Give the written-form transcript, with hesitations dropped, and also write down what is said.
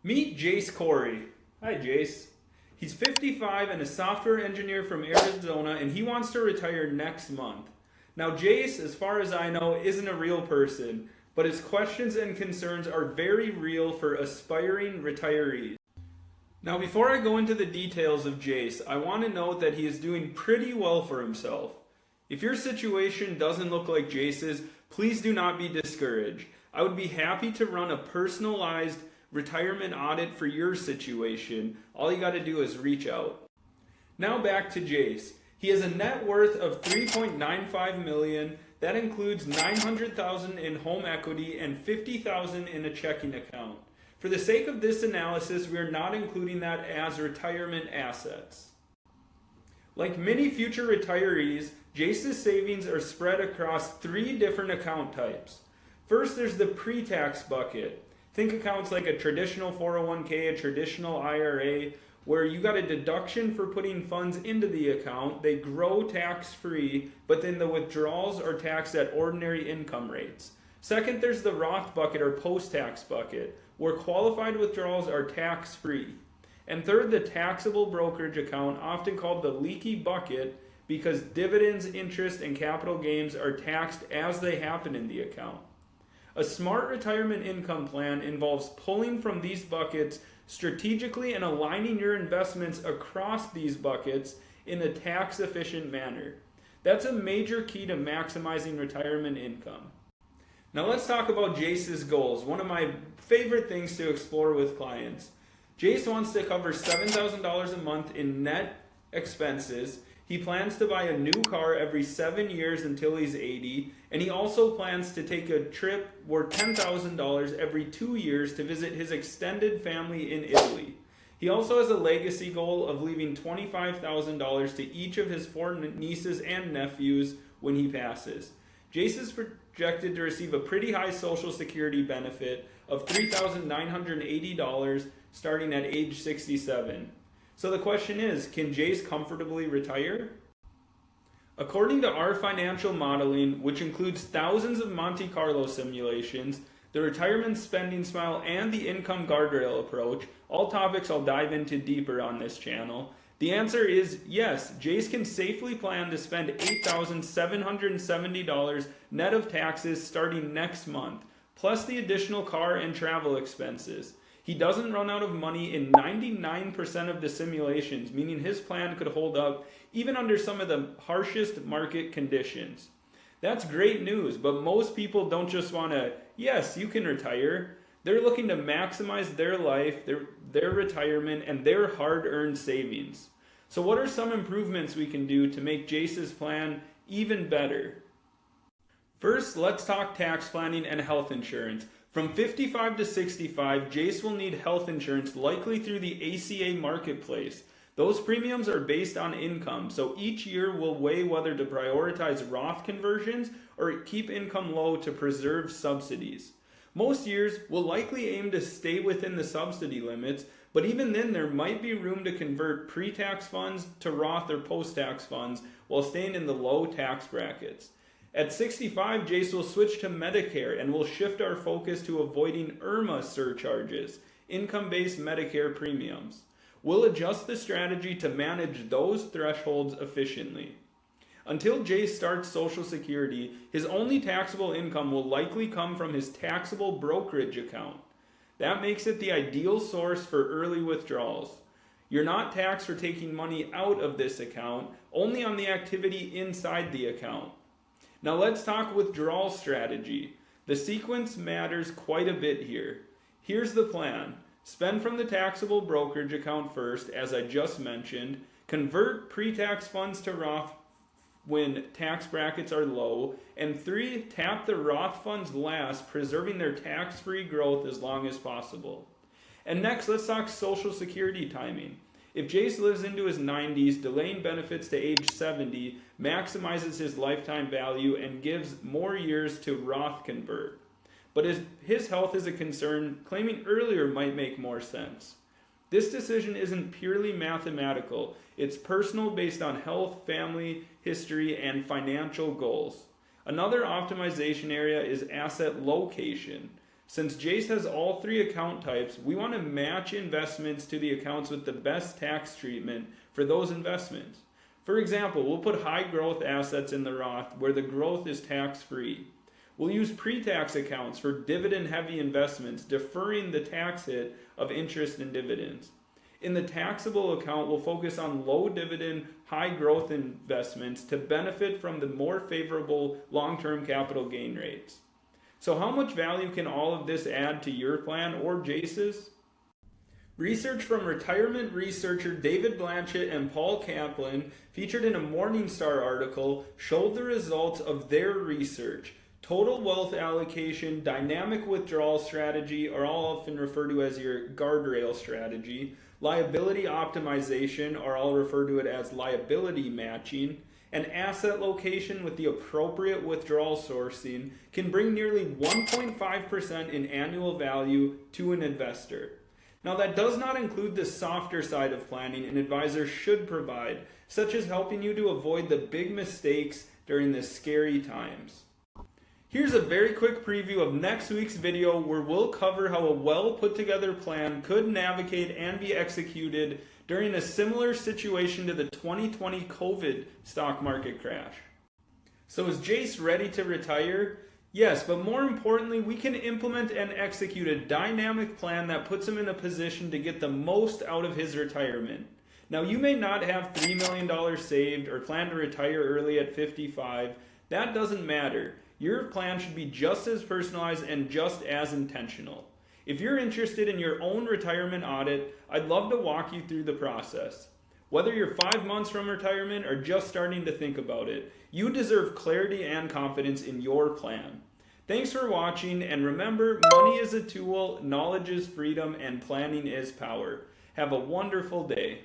Meet Jase Corey. Hi, Jase. He's 55 and a software engineer from Arizona, and he wants to retire next month. Now, Jase, as far as I know, isn't a real person, but his questions and concerns are very real for aspiring retirees. Now, before I go into the details of Jase, I want to note that he is doing pretty well for himself. If your situation doesn't look like Jase's, please do not be discouraged. I would be happy to run a personalized retirement audit for your situation. All you got to do is reach out. Now back to Jase. He has a net worth of $3.95 million. That includes $900,000 in home equity and $50,000 in a checking account. For the sake of this analysis, we are not including that as retirement assets. Like many future retirees, Jase's savings are spread across 3 different account types. First, there's the pre-tax bucket. Think accounts like a traditional 401k, a traditional IRA, where you got a deduction for putting funds into the account. They grow tax-free, but then the withdrawals are taxed at ordinary income rates. Second, there's the Roth bucket or post-tax bucket, where qualified withdrawals are tax-free. And third, the taxable brokerage account, often called the leaky bucket, because dividends, interest, and capital gains are taxed as they happen in the account. A smart retirement income plan involves pulling from these buckets strategically and aligning your investments across these buckets in a tax-efficient manner. That's a major key to maximizing retirement income. Now let's talk about Jase's goals, one of my favorite things to explore with clients. Jase wants to cover $7,000 a month in net expenses. He plans to buy a new car every 7 years until he's 80, and he also plans to take a trip worth $10,000 every 2 years to visit his extended family in Italy. He also has a legacy goal of leaving $25,000 to each of his 4 nieces and nephews when he passes. Jase is projected to receive a pretty high Social Security benefit of $3,980 starting at age 67. So the question is, can Jase comfortably retire? According to our financial modeling, which includes thousands of Monte Carlo simulations, the retirement spending smile, and the income guardrail approach, all topics I'll dive into deeper on this channel, the answer is yes, Jase can safely plan to spend $8,770 net of taxes starting next month, plus the additional car and travel expenses. He doesn't run out of money in 99% of the simulations, meaning his plan could hold up even under some of the harshest market conditions. That's great news, but most people don't just want to, yes, you can retire. They're looking to maximize their life, their retirement, and their hard-earned savings. So what are some improvements we can do to make Jase's plan even better? First, let's talk tax planning and health insurance. From 55 to 65, Jase will need health insurance likely through the ACA marketplace. Those premiums are based on income, so each year we'll weigh whether to prioritize Roth conversions or keep income low to preserve subsidies. Most years will likely aim to stay within the subsidy limits, but even then there might be room to convert pre-tax funds to Roth or post-tax funds while staying in the low tax brackets. At 65, Jase will switch to Medicare and will shift our focus to avoiding IRMA surcharges, income-based Medicare premiums. We'll adjust the strategy to manage those thresholds efficiently. Until Jase starts Social Security, his only taxable income will likely come from his taxable brokerage account. That makes it the ideal source for early withdrawals. You're not taxed for taking money out of this account, only on the activity inside the account. Now let's talk withdrawal strategy. The sequence matters quite a bit here. Here's the plan. Spend from the taxable brokerage account first, as I just mentioned. Convert pre-tax funds to Roth when tax brackets are low. And 3, tap the Roth funds last, preserving their tax-free growth as long as possible. And next, let's talk Social Security timing. If Jase lives into his 90s, delaying benefits to age 70 maximizes his lifetime value and gives more years to Roth convert. But as his health is a concern, claiming earlier might make more sense. This decision isn't purely mathematical. It's personal, based on health, family, history, and financial goals. Another optimization area is asset location. Since Jase has all three account types, we want to match investments to the accounts with the best tax treatment for those investments. For example, we'll put high growth assets in the Roth where the growth is tax free. We'll use pre-tax accounts for dividend heavy investments, deferring the tax hit of interest and dividends. In the taxable account, we'll focus on low dividend, high growth investments to benefit from the more favorable long-term capital gain rates. So how much value can all of this add to your plan or Jase's? Research from retirement researcher David Blanchett and Paul Kaplan, featured in a Morningstar article, showed the results of their research. Total wealth allocation, dynamic withdrawal strategy, are all often referred to as your guardrail strategy. Liability optimization, are all referred to it as liability matching. And asset location with the appropriate withdrawal sourcing can bring nearly 1.5% in annual value to an investor. Now, that does not include the softer side of planning an advisor should provide, such as helping you to avoid the big mistakes during the scary times. Here's a very quick preview of next week's video where we'll cover how a well put together plan could navigate and be executed during a similar situation to the 2020 COVID stock market crash. So is Jase ready to retire? Yes, but more importantly, we can implement and execute a dynamic plan that puts him in a position to get the most out of his retirement. Now, you may not have $3 million saved or plan to retire early at 55. That doesn't matter. Your plan should be just as personalized and just as intentional. If you're interested in your own retirement audit, I'd love to walk you through the process. Whether you're 5 months from retirement or just starting to think about it, you deserve clarity and confidence in your plan. Thanks for watching, and remember, money is a tool, knowledge is freedom, and planning is power. Have a wonderful day.